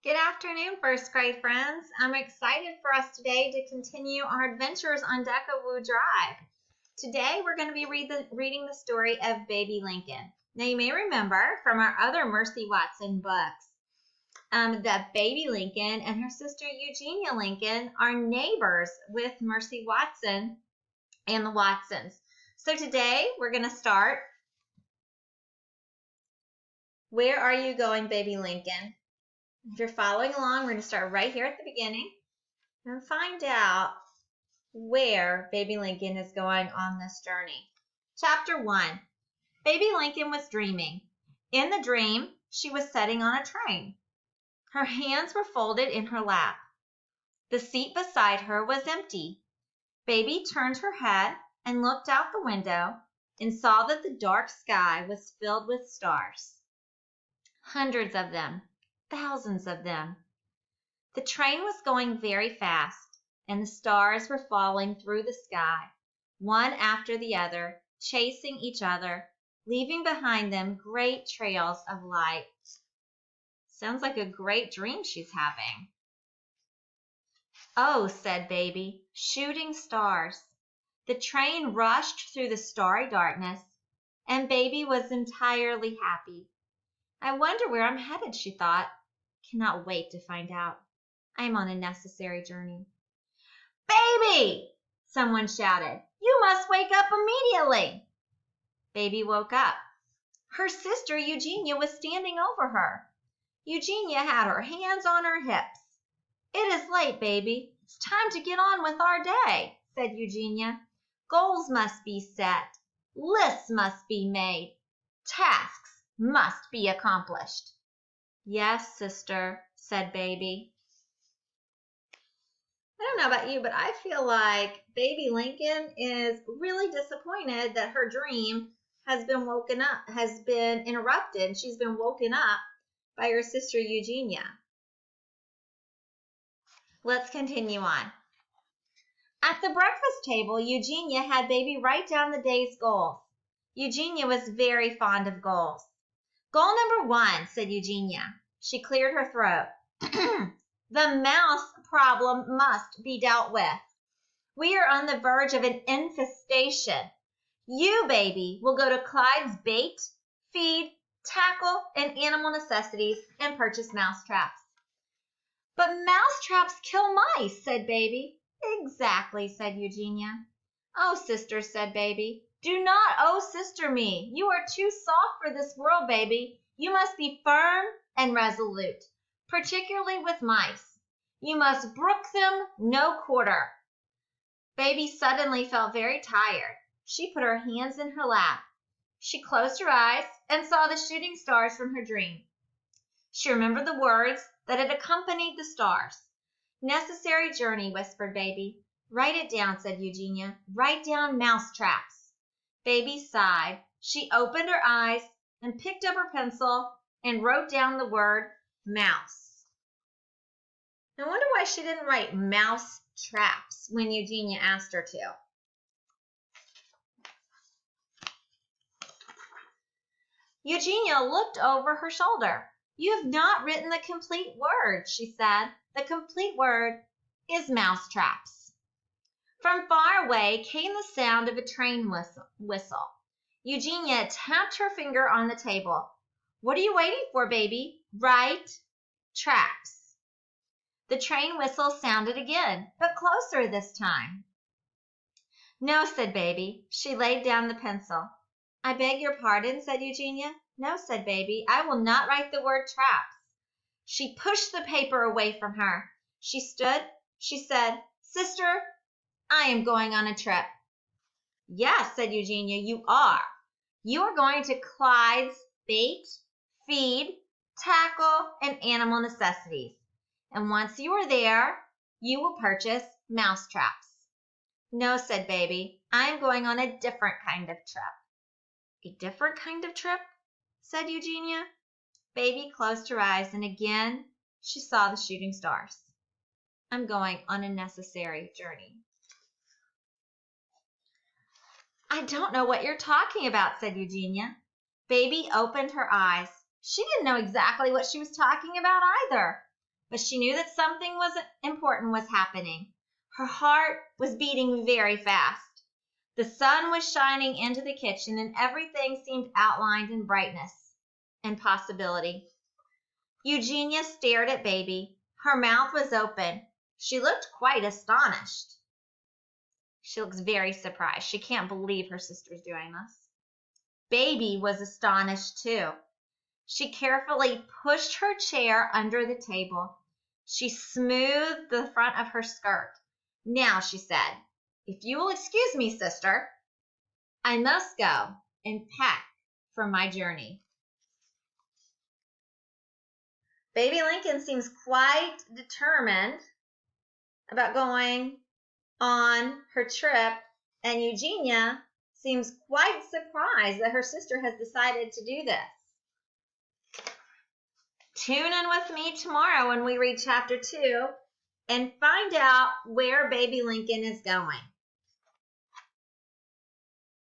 Good afternoon, first grade friends. I'm excited for us today to continue our adventures on Decawoo Drive. Today, we're going to be reading the story of Baby Lincoln. Now, you may remember from our other Mercy Watson books that Baby Lincoln and her sister Eugenia Lincoln are neighbors with Mercy Watson and the Watsons. So today, we're going to start. Where are you going, Baby Lincoln? If you're following along, we're going to start right here at the beginning and find out where Baby Lincoln is going on this journey. Chapter 1. Baby Lincoln was dreaming. In the dream, she was sitting on a train. Her hands were folded in her lap. The seat beside her was empty. Baby turned her head and looked out the window and saw that the dark sky was filled with stars. Hundreds of them. Thousands of them. The train was going very fast, and the stars were falling through the sky, one after the other, chasing each other, leaving behind them great trails of light. Sounds like a great dream she's having. Oh, said Baby, shooting stars. The train rushed through the starry darkness, and Baby was entirely happy. I wonder where I'm headed, she thought. Cannot wait to find out. I am on a necessary journey. Baby! Someone shouted. You must wake up immediately. Baby woke up. Her sister Eugenia was standing over her. Eugenia had her hands on her hips. It is late, Baby. It's time to get on with our day, said Eugenia. Goals must be set. Lists must be made. Tasks must be accomplished. Yes, sister, said Baby. I don't know about you, but I feel like Baby Lincoln is really disappointed that her dream has been interrupted. She's been woken up by her sister Eugenia. Let's continue on. At the breakfast table, Eugenia had Baby write down the day's goals. Eugenia was very fond of goals. Goal number 1, said Eugenia. She cleared her throat. The mouse problem must be dealt with. We are on the verge of an infestation. You, Baby, will go to Clyde's bait, feed, tackle, and animal necessities and purchase mouse traps. But mouse traps kill mice, said Baby. Exactly, said Eugenia. Oh, sister, said Baby. Do not oh, sister me. You are too soft for this world, Baby. You must be firm and resolute, particularly with mice. You must brook them no quarter. Baby suddenly felt very tired. She put her hands in her lap. She closed her eyes and saw the shooting stars from her dream. She remembered the words that had accompanied the stars. Necessary journey, whispered Baby. Write it down, said Eugenia. Write down mouse traps. Baby sighed. She opened her eyes and picked up her pencil and wrote down the word mouse. I wonder why she didn't write mouse traps when Eugenia asked her to. Eugenia looked over her shoulder. You have not written the complete word, she said. The complete word is mouse traps. From far away came the sound of a train whistle. Eugenia tapped her finger on the table. What are you waiting for, Baby? Write traps. The train whistle sounded again, but closer this time. No, said Baby. She laid down the pencil. I beg your pardon, said Eugenia. No, said Baby. I will not write the word traps. She pushed the paper away from her. She stood. She said, Sister, I am going on a trip. Yes, said Eugenia, you are. You are going to Clyde's bait, feed, tackle, and animal necessities. And once you are there, you will purchase mouse traps. No, said Baby, I am going on a different kind of trip. A different kind of trip? Said Eugenia. Baby closed her eyes, and again she saw the shooting stars. I'm going on a necessary journey. I don't know what you're talking about, said Eugenia. Baby opened her eyes. She didn't know exactly what she was talking about either. but she knew that something important was happening. Her heart was beating very fast. The sun was shining into the kitchen, and everything seemed outlined in brightness and possibility. Eugenia stared at Baby. Her mouth was open. She looked quite astonished. She looks very surprised. She can't believe her sister's doing this. Baby was astonished too. She carefully pushed her chair under the table. She smoothed the front of her skirt. Now, she said, if you will excuse me, sister, I must go and pack for my journey. Baby Lincoln seems quite determined about going on her trip, and Eugenia seems quite surprised that her sister has decided to do this. Tune in with me tomorrow when we read chapter 2 and find out where Baby Lincoln is going.